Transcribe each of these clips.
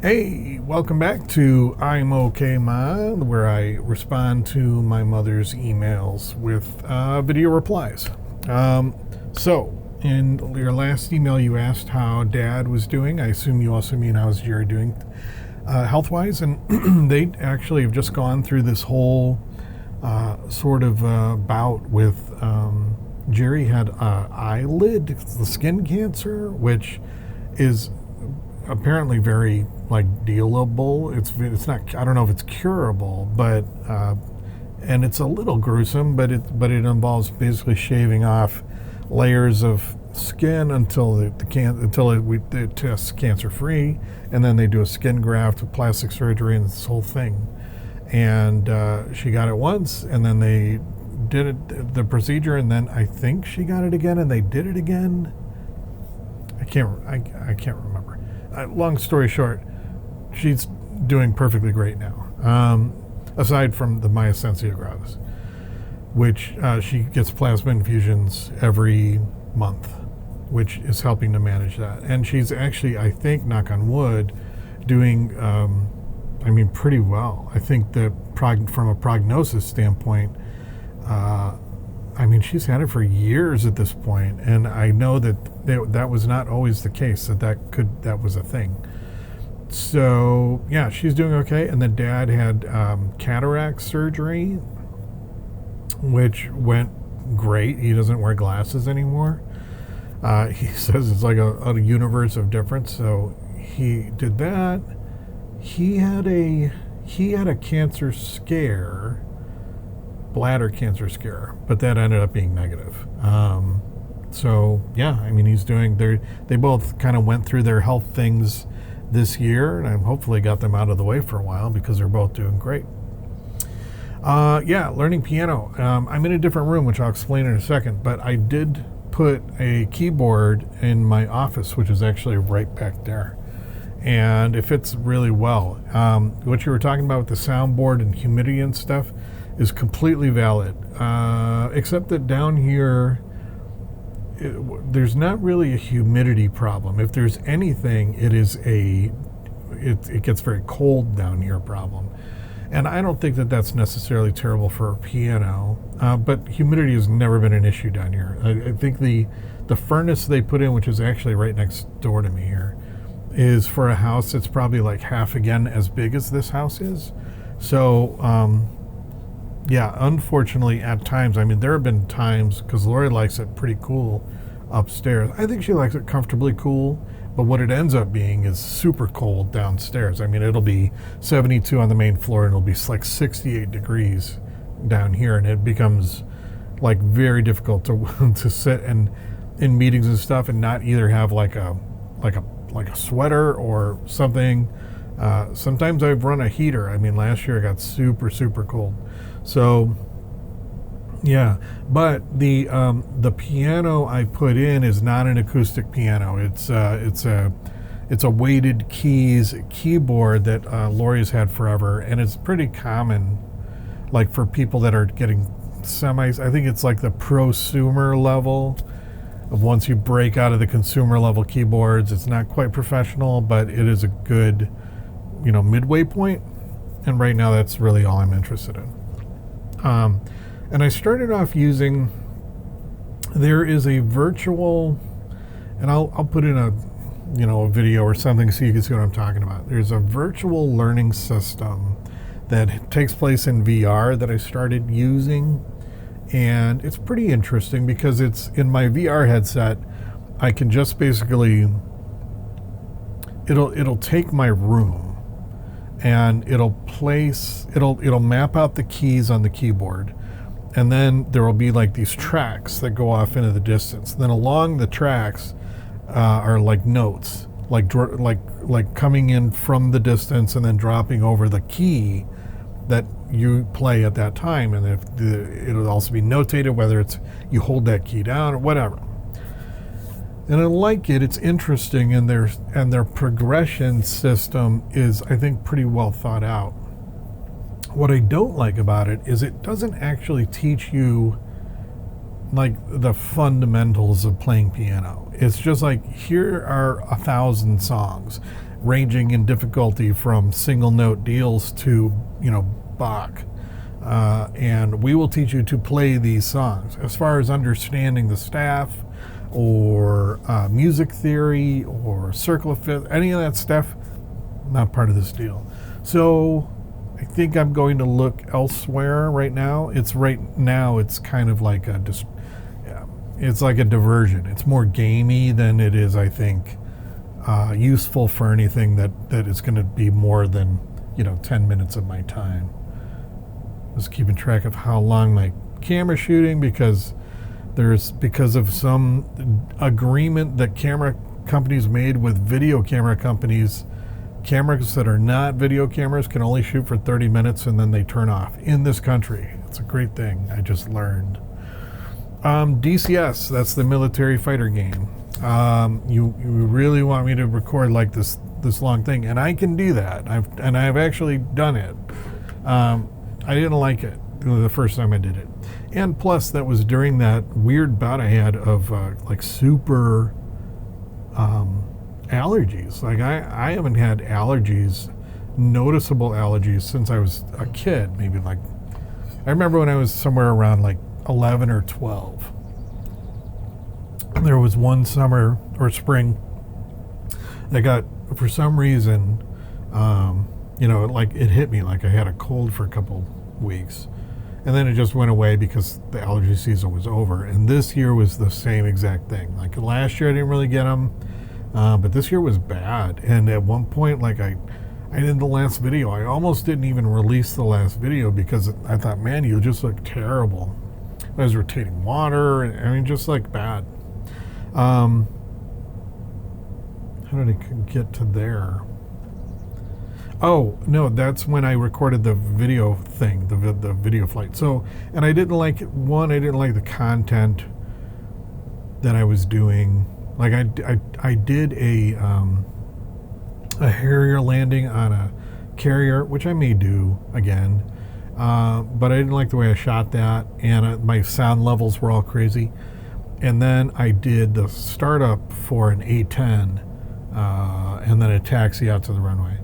Hey, welcome back to I'm Okay Mom, where I respond to my mother's emails with video replies. So, in your last email, you asked how Dad was doing. I assume you also mean how's Jerry doing health-wise, and they actually have just gone through this whole sort of bout with Jerry had eyelid skin cancer, which is apparently very dealable. It's not. I don't know if it's curable, but and it's a little gruesome. But it involves basically shaving off layers of skin until it tests cancer free, and then they do a skin graft with plastic surgery and this whole thing. And she got it once, and then they did the procedure, and then I think she got it again, and they did it again. I can't remember. Long story short, she's doing perfectly great now. Aside from the myasthenia gravis, which she gets plasma infusions every month, which is helping to manage that. And she's actually, I think, knock on wood, doing, pretty well. I think that from a prognosis standpoint, she's had it for years at this point, and I know that was not always the case. That was a thing. So yeah, she's doing okay. And then Dad had cataract surgery, which went great. He doesn't wear glasses anymore. He says it's like a universe of difference. So he did that. He had a cancer scare. Bladder cancer scare, but that ended up being negative. So yeah, he's doing. They both kind of went through their health things this year, and I hopefully got them out of the way for a while because they're both doing great. Learning piano. I'm in a different room, which I'll explain in a second, but I did put a keyboard in my office, which is actually right back there, and it fits really well. What you were talking about with the soundboard and humidity and stuff is completely valid, except that down here there's not really a humidity problem. If there's anything, it gets very cold down here problem, and I don't think that that's necessarily terrible for a piano, but humidity has never been an issue down here. I think the furnace they put in, which is actually right next door to me here, is for a house that's probably like half again as big as this house is. So yeah, unfortunately, at times, there have been times, because Lori likes it pretty cool upstairs. I think she likes it comfortably cool, but what it ends up being is super cold downstairs. It'll be 72 on the main floor, and it'll be like 68 degrees down here, and it becomes like very difficult to sit and in meetings and stuff and not either have like a sweater or something. Sometimes I've run a heater. Last year it got super, super cold. So, yeah, but the piano I put in is not an acoustic piano. It's a weighted keys keyboard that Lori's had forever, and it's pretty common, like for people that are getting semis. I think it's like the prosumer level of once you break out of the consumer level keyboards. It's not quite professional, but it is a good, midway point. And right now, that's really all I'm interested in. And I started off using, there is a virtual, and I'll put in a video or something so you can see what I'm talking about. There's a virtual learning system that takes place in VR that I started using, and it's pretty interesting because it's in my VR headset. I can just basically, it'll take my room, and it'll map out the keys on the keyboard, and then there will be like these tracks that go off into the distance. Then along the tracks are like notes, like coming in from the distance and then dropping over the key that you play at that time. And it'll also be notated whether it's you hold that key down or whatever. And I like it. It's interesting, and their progression system is, I think, pretty well thought out. What I don't like about it is it doesn't actually teach you like the fundamentals of playing piano. It's just like, here are 1,000 songs, ranging in difficulty from single note deals to, Bach. And we will teach you to play these songs. As far as understanding the staff or music theory or circle of fifths, any of that stuff, not part of this deal. So I think I'm going to look elsewhere right now. It's kind of like it's like a diversion. It's more gamey than it is, I think, useful for anything that is going to be more than 10 minutes of my time. Just keeping track of how long my camera's shooting because of some agreement that camera companies made with video camera companies. Cameras that are not video cameras can only shoot for 30 minutes and then they turn off in this country. It's a great thing I just learned. DCS, that's the military fighter game. You really want me to record like this long thing, and I can do that. I've actually done it. I didn't like it the first time I did it, and plus that was during that weird bout I had of super allergies. Like I haven't had allergies, noticeable allergies, since I was a kid. Maybe I remember when I was somewhere around 11 or 12. And there was one summer or spring that got, for some reason, it hit me like I had a cold for a couple weeks. And then it just went away because the allergy season was over. And this year was the same exact thing. Like last year I didn't really get them, but this year was bad. And at one point, I did the last video. I almost didn't even release the last video because I thought, man, you just look terrible. I was rotating water, just bad. How did I get to there? Oh, no, that's when I recorded the video thing, the video flight. So, and I didn't like the content that I was doing. I did a Harrier landing on a carrier, which I may do again. But I didn't like the way I shot that, and my sound levels were all crazy. And then I did the startup for an A-10, and then a taxi out to the runway.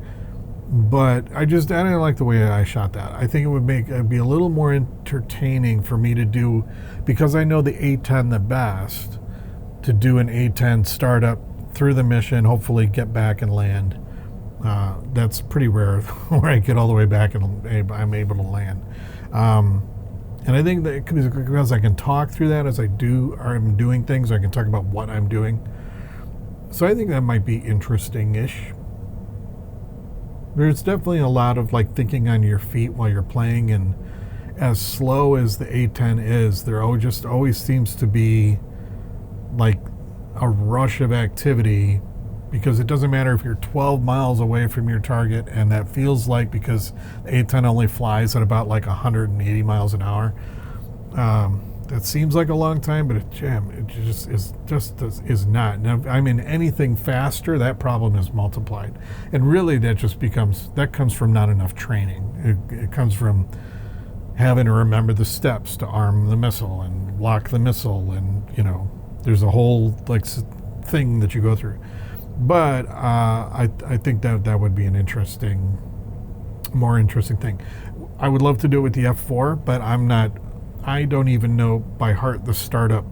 But I didn't like the way I shot that. I think it'd be a little more entertaining for me to do, because I know the A-10 the best, to do an A-10 startup through the mission, hopefully get back and land. That's pretty rare where I get all the way back and I'm able to land. And I think that because I can talk through that as I'm doing things, I can talk about what I'm doing. So I think that might be interesting-ish. There's definitely a lot of thinking on your feet while you're playing, and as slow as the A-10 is, there always seems to be a rush of activity, because it doesn't matter if you're 12 miles away from your target, and that feels because the A-10 only flies at about 180 miles an hour. That seems like a long time, but it just is not. Now, anything faster, that problem is multiplied, and really that comes from not enough training. It comes from having to remember the steps to arm the missile and lock the missile, and there's a whole thing that you go through. But I think that would be an more interesting thing. I would love to do it with the F4, but I don't even know by heart the startup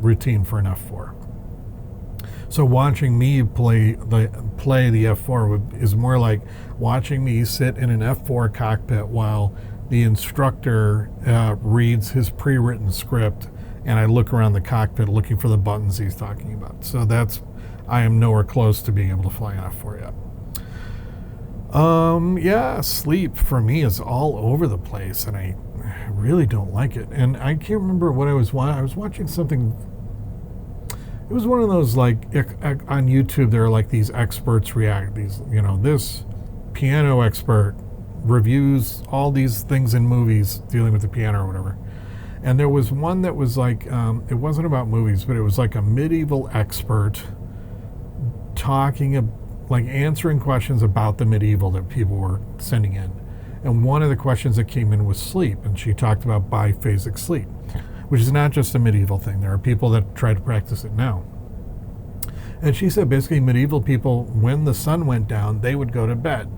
routine for an F4. So watching me play the F4 is more like watching me sit in an F4 cockpit while the instructor reads his pre-written script, and I look around the cockpit looking for the buttons he's talking about. So I am nowhere close to being able to fly an F4 yet. Sleep for me is all over the place, and I really don't like it. And I can't remember what I was watching something. It was one of those on YouTube. There are these experts react. This piano expert reviews all these things in movies dealing with the piano or whatever. And there was one that was it wasn't about movies, but it was a medieval expert answering questions about the medieval that people were sending in. And one of the questions that came in was sleep, and she talked about biphasic sleep, which is not just a medieval thing. There are people that try to practice it now. And she said basically medieval people, when the sun went down, they would go to bed.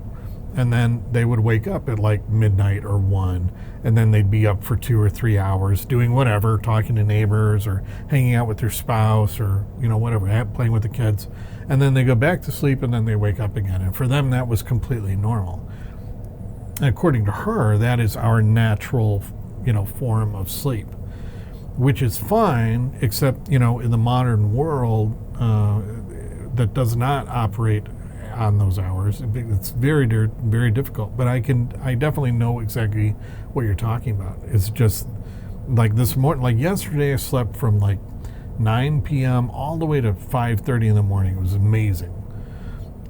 And then they would wake up at like midnight or 1, and then they'd be up for 2 or 3 hours doing whatever, talking to neighbors or hanging out with their spouse or, whatever, playing with the kids. And then they go back to sleep and then they wake up again. And for them, that was completely normal. And according to her, that is our natural, form of sleep, which is fine, except, in the modern world that does not operate on those hours. It's very, very difficult, but I definitely know exactly what you're talking about. It's just like this morning, like yesterday I slept from like 9 p.m. all the way to 5:30 in the morning. It was amazing.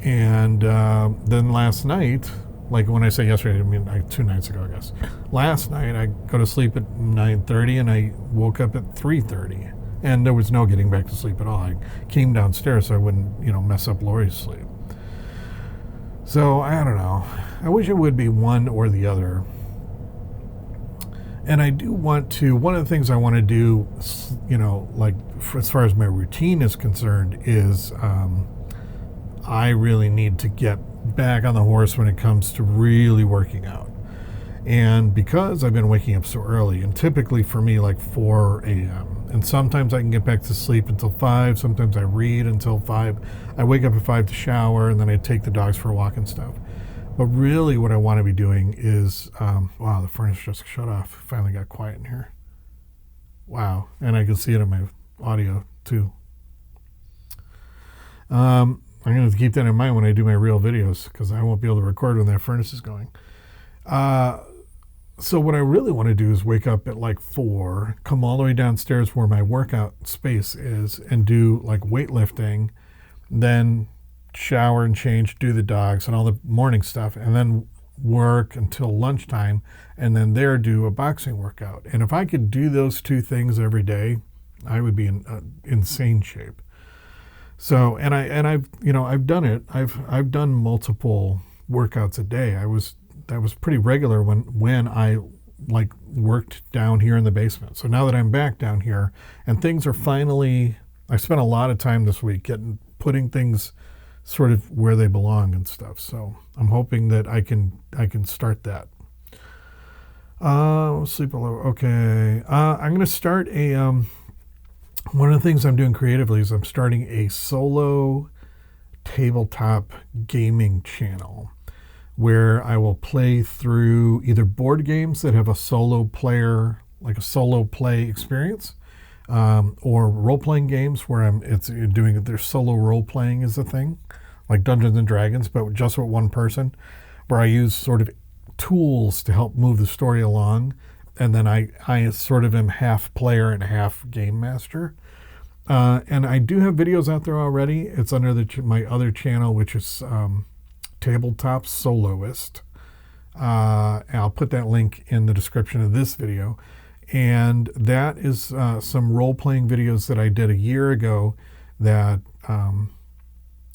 And then last night, like when I say yesterday, I mean like 2 nights ago, I guess. Last night I go to sleep at 9:30 and I woke up at 3:30, and there was no getting back to sleep at all. I came downstairs so I wouldn't, mess up Lori's sleep. So, I don't know. I wish it would be one or the other. And I do want to, one of the things I want to do, like as far as my routine is concerned, is I really need to get back on the horse when it comes to really working out. And because I've been waking up so early, and typically for me like 4 a.m., and sometimes I can get back to sleep until 5, sometimes I read until 5. I wake up at 5 to shower, and then I take the dogs for a walk and stuff. But really what I want to be doing is, wow, the furnace just shut off. Finally got quiet in here. Wow, and I can see it in my audio too. I'm going to keep that in mind when I do my real videos, because I won't be able to record when that furnace is going. So what I really want to do is wake up at like 4, come all the way downstairs where my workout space is, and do like weightlifting, then shower and change, do the dogs and all the morning stuff, and then work until lunchtime, and then there do a boxing workout. And if I could do those 2 things every day, I would be in insane shape. So, and I've done it. I've done multiple workouts a day. That was pretty regular when I like worked down here in the basement. So now that I'm back down here and things are finally, I spent a lot of time this week putting things sort of where they belong and stuff. So I'm hoping that I can start that. Sleep all over. Okay. I'm going to start one of the things I'm doing creatively is I'm starting a solo tabletop gaming channel, where I will play through either board games that have a solo player, like a solo play experience, or role-playing games where their solo role-playing is a thing, like Dungeons and Dragons, but just with one person, where I use sort of tools to help move the story along, and then I sort of am half player and half game master. And I do have videos out there already. It's under my other channel, which is Tabletop Soloist. I'll put that link in the description of this video. And that is some role-playing videos that I did a year ago that,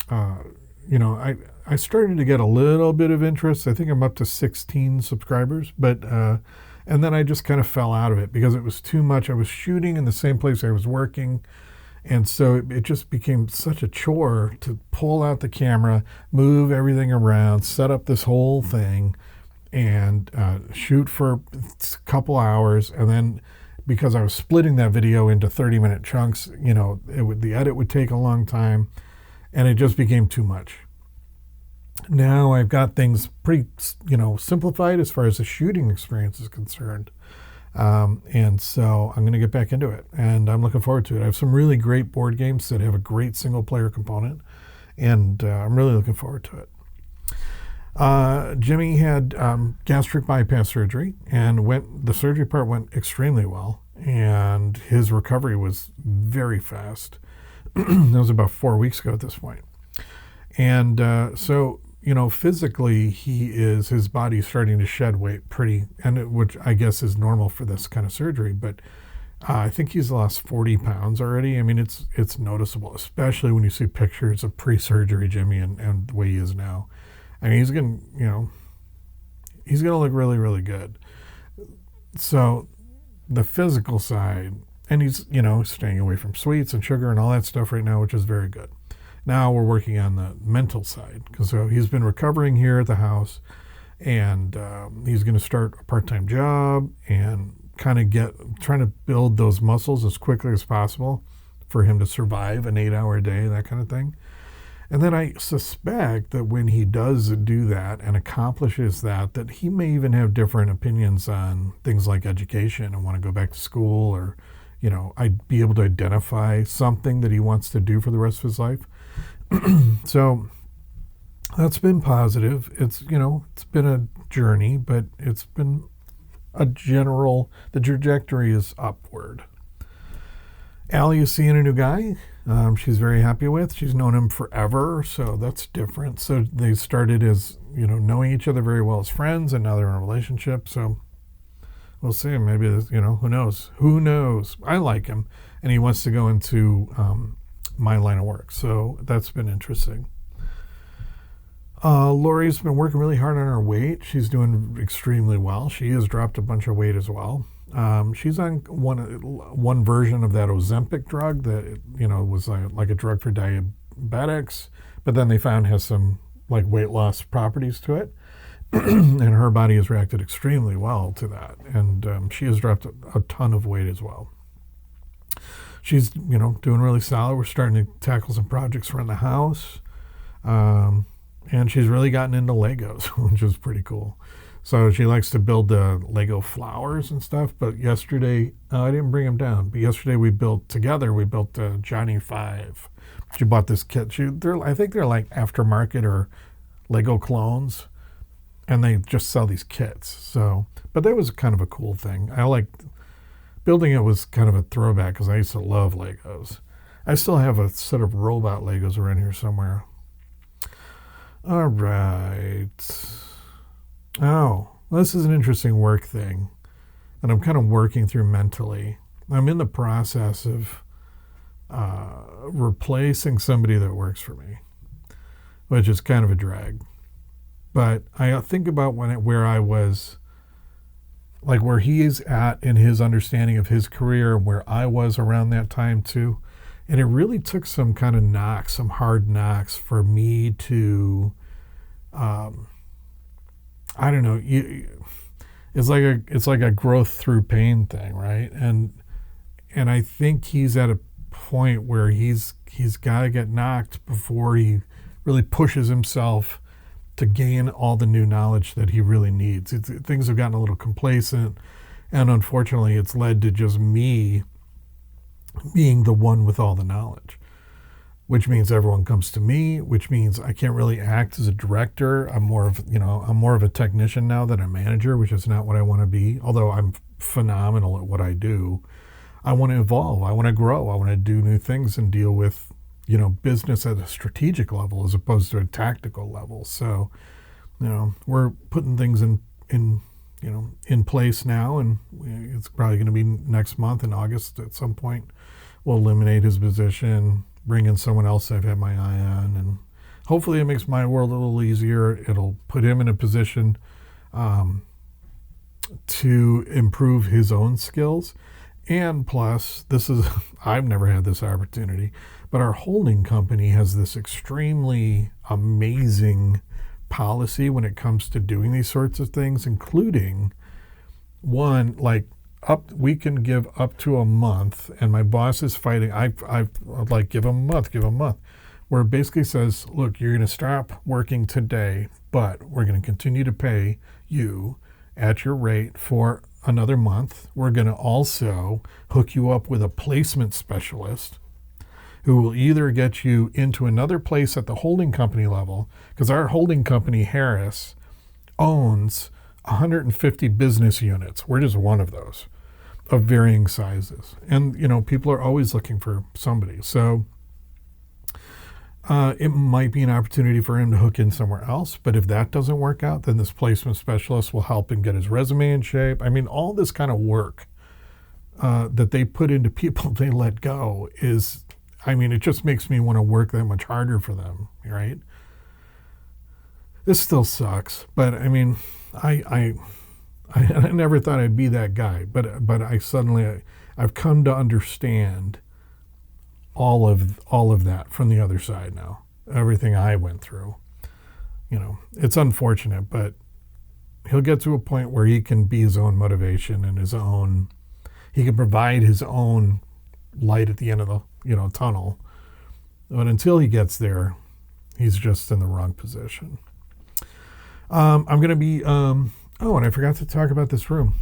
I started to get a little bit of interest. I think I'm up to 16 subscribers, but and then I just kind of fell out of it because it was too much. I was shooting in the same place I was working. And so it just became such a chore to pull out the camera, move everything around, set up this whole thing, and shoot for a couple hours. And then because I was splitting that video into 30-minute chunks, the edit would take a long time, and it just became too much. Now I've got things pretty, simplified as far as the shooting experience is concerned. And so I'm going to get back into it, and I'm looking forward to it. I have some really great board games that have a great single player component, and I'm really looking forward to it. Jimmy had gastric bypass surgery, and the surgery part went extremely well, and his recovery was very fast. That was about 4 weeks ago at this point. And so physically his body's starting to shed weight which I guess is normal for this kind of surgery, but I think he's lost 40 pounds already. I mean, it's noticeable, especially when you see pictures of pre-surgery Jimmy and the way he is now. I mean, he's going to look really, really good. So the physical side, and he's, staying away from sweets and sugar and all that stuff right now, which is very good. Now we're working on the mental side, because so he's been recovering here at the house, and he's going to start a part-time job and kind of trying to build those muscles as quickly as possible for him to survive an 8-hour day, that kind of thing. And then I suspect that when he does do that and accomplishes that he may even have different opinions on things like education and want to go back to school, or, I'd be able to identify something that he wants to do for the rest of his life. So that's been positive. It's been a journey, but it's been the trajectory is upward. Allie is seeing a new guy she's very happy with. She's known him forever, so that's different. So they started as, knowing each other very well as friends, and now they're in a relationship. So we'll see. Maybe, who knows? Who knows? I like him, and he wants to go into my line of work. So that's been interesting. Lori's been working really hard on her weight. She's doing extremely well. She has dropped a bunch of weight as well. She's on one version of that Ozempic drug that, was like a drug for diabetics, but then they found has some like weight loss properties to it. And her body has reacted extremely well to that. And she has dropped a ton of weight as well. She's, doing really solid. We're starting to tackle some projects around the house. And she's really gotten into Legos, which is pretty cool. So she likes to build Lego flowers and stuff. But yesterday, I didn't bring them down. But yesterday we built Johnny 5. She bought this kit. I think they're like aftermarket or Lego clones. And they just sell these kits. So, but that was kind of a cool thing. I liked building it. Was kind of a throwback because I used to love Legos. I still have a set of robot Legos around here somewhere. All right. Oh, this is an interesting work thing, and I'm kind of working through mentally. I'm in the process of replacing somebody that works for me, which is kind of a drag. But I think about where I was, like where he is at in his understanding of his career, and where I was around that time too. And it really took some kind of knocks, some hard knocks for me to, I don't know. It's like a growth through pain thing, right? And I think he's at a point where he's got to get knocked before he really pushes himself to gain all the new knowledge that he really needs. Things have gotten a little complacent, and unfortunately, it's led to just me being the one with all the knowledge, which means everyone comes to me, which means I can't really act as a director. I'm more of a technician now than a manager, which is not what I want to be. Although I'm phenomenal at what I do, I want to evolve. I want to grow. I want to do new things and deal with, business at a strategic level as opposed to a tactical level. So, we're putting things in place now, and it's probably going to be next month in August at some point. We'll eliminate his position, bring in someone else I've had my eye on, and hopefully it makes my world a little easier. It'll put him in a position to improve his own skills. And plus, I've never had this opportunity, but our holding company has this extremely amazing policy when it comes to doing these sorts of things, including one, we can give up to a month, and my boss is fighting. I've like, give him a month, where it basically says, look, you're going to stop working today, but we're going to continue to pay you at your rate for another month. We're going to also hook you up with a placement specialist who will either get you into another place at the holding company level, because our holding company, Harris, owns 150 business units. We're just one of those, of varying sizes. And, people are always looking for somebody. So it might be an opportunity for him to hook in somewhere else. But if that doesn't work out, then this placement specialist will help him get his resume in shape. I mean, all this kind of work that they put into people they let go it just makes me want to work that much harder for them, right? This still sucks, but I never thought I'd be that guy, but I've come to understand all of that from the other side now. everything I went through. You know, it's unfortunate, but he'll get to a point where he can be his own motivation and he can provide his own light at the end of the, tunnel. But until he gets there, he's just in the wrong position. I'm going to be, and I forgot to talk about this room.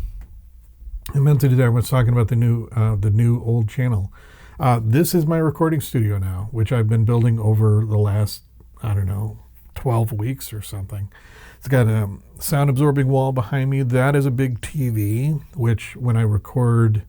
I meant to do that. I was talking about the new old channel. This is my recording studio now, which I've been building over the last, 12 weeks or something. It's got a sound absorbing wall behind me. That is a big TV, which when I record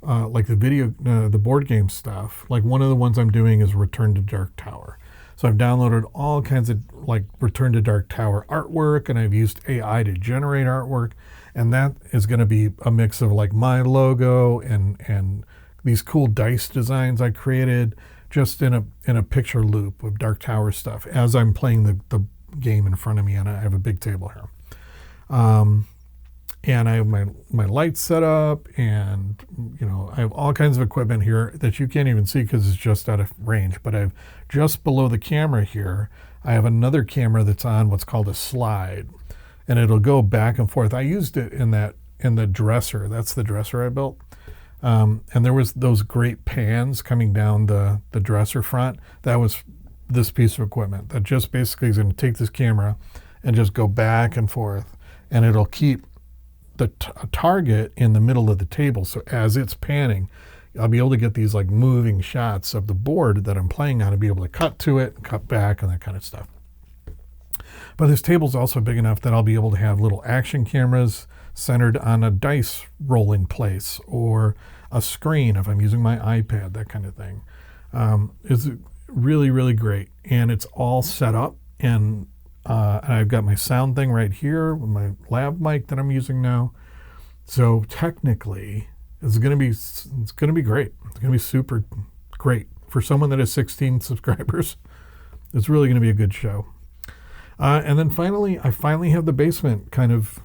like the video, the board game stuff, like one of the ones I'm doing is Return to Dark Tower. So I've downloaded all kinds of like Return to Dark Tower artwork, and I've used AI to generate artwork. And that is going to be a mix of like my logo and these cool dice designs I created just in a picture loop of Dark Tower stuff as I'm playing the game in front of me, and I have a big table here. And I have my lights set up, and I have all kinds of equipment here that you can't even see because it's just out of range. But I've just below the camera here, I have another camera that's on what's called a slide, and it'll go back and forth. I used it in the dresser. That's the dresser I built. And there was those great pans coming down the dresser front. That was this piece of equipment that just basically is going to take this camera and just go back and forth, and it'll keep the target in the middle of the table. So as it's panning, I'll be able to get these like moving shots of the board that I'm playing on and be able to cut to it, cut back, and that kind of stuff. But this table's also big enough that I'll be able to have little action cameras centered on a dice rolling place or a screen if I'm using my iPad, that kind of thing. It's really, really great. And it's all set up, and I've got my sound thing right here with my lav mic that I'm using now. So technically, it's going to be great. It's going to be super great for someone that has 16 subscribers. It's really going to be a good show. And then finally, I have the basement kind of.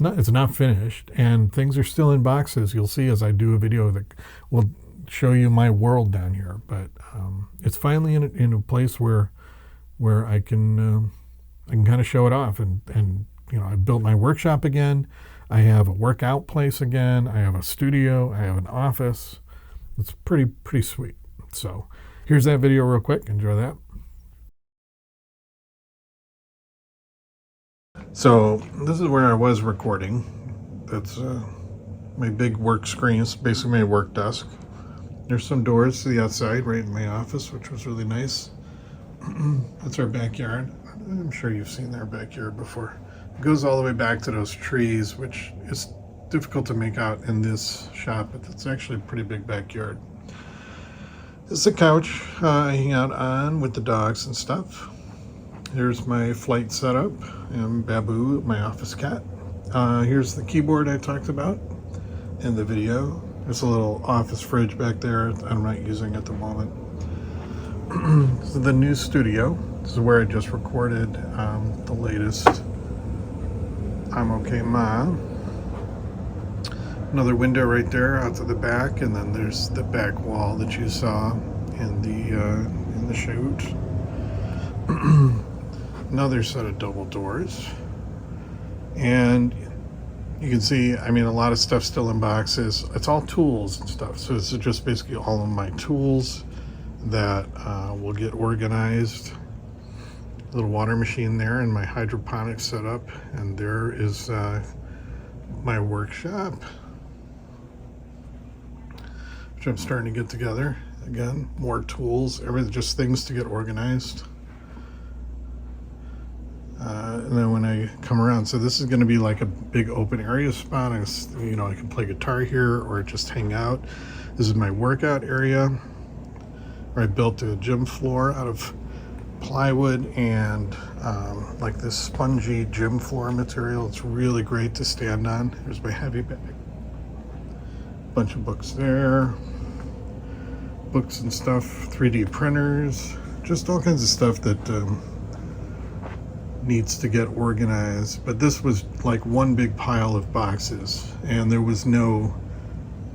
It's not finished, and things are still in boxes. You'll see as I do a video that will show you my world down here. But it's finally in a place where I can kind of show it off. And I built my workshop again. I have a workout place again. I have a studio. I have an office. It's pretty sweet. So here's that video real quick. Enjoy that. So this is where I was recording. That's my big work screen. It's basically my work desk. There's some doors to the outside right in my office, which was really nice. That's our backyard. I'm sure you've seen our backyard before. It goes all the way back to those trees, which is difficult to make out in this shot, but it's actually a pretty big backyard. This is a couch I hang out on with the dogs and stuff. Here's my flight setup, and Babu, my office cat. Here's the keyboard I talked about in the video. There's a little office fridge back there I'm not using at the moment. This is the new studio. This is where I just recorded the latest I'm Okay Ma. Another window right there out to the back, and then there's the back wall that you saw in the shoot. Another set of double doors, and you can see, a lot of stuff still in boxes. It's all tools and stuff, so this is just basically all of my tools that will get organized. A little water machine there, and my hydroponics setup, and there is my workshop, which I'm starting to get together. Again, more tools, everything, just things to get organized. And then when I come around, so this is going to be like a big open area spot. I can play guitar here or just hang out. This is my workout area where I built a gym floor out of plywood and like this spongy gym floor material. It's really great to stand on. Here's my heavy bag. Bunch of books there. Books and stuff, 3D printers, just all kinds of stuff that needs to get organized. But this was like one big pile of boxes, and there was no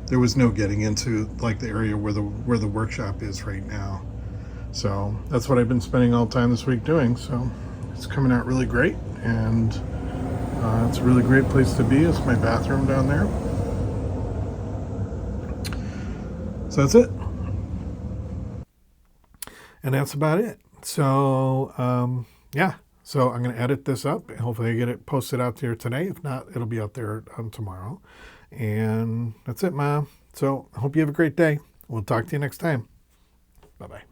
getting into like the area where the workshop is right now. So that's what I've been spending all the time this week doing. So it's coming out really great, and it's a really great place to be. It's my bathroom down there. So that's it. And that's about it. So, yeah. So I'm going to edit this up. Hopefully I get it posted out there today. If not, it'll be out there tomorrow. And that's it, Mom. So I hope you have a great day. We'll talk to you next time. Bye-bye.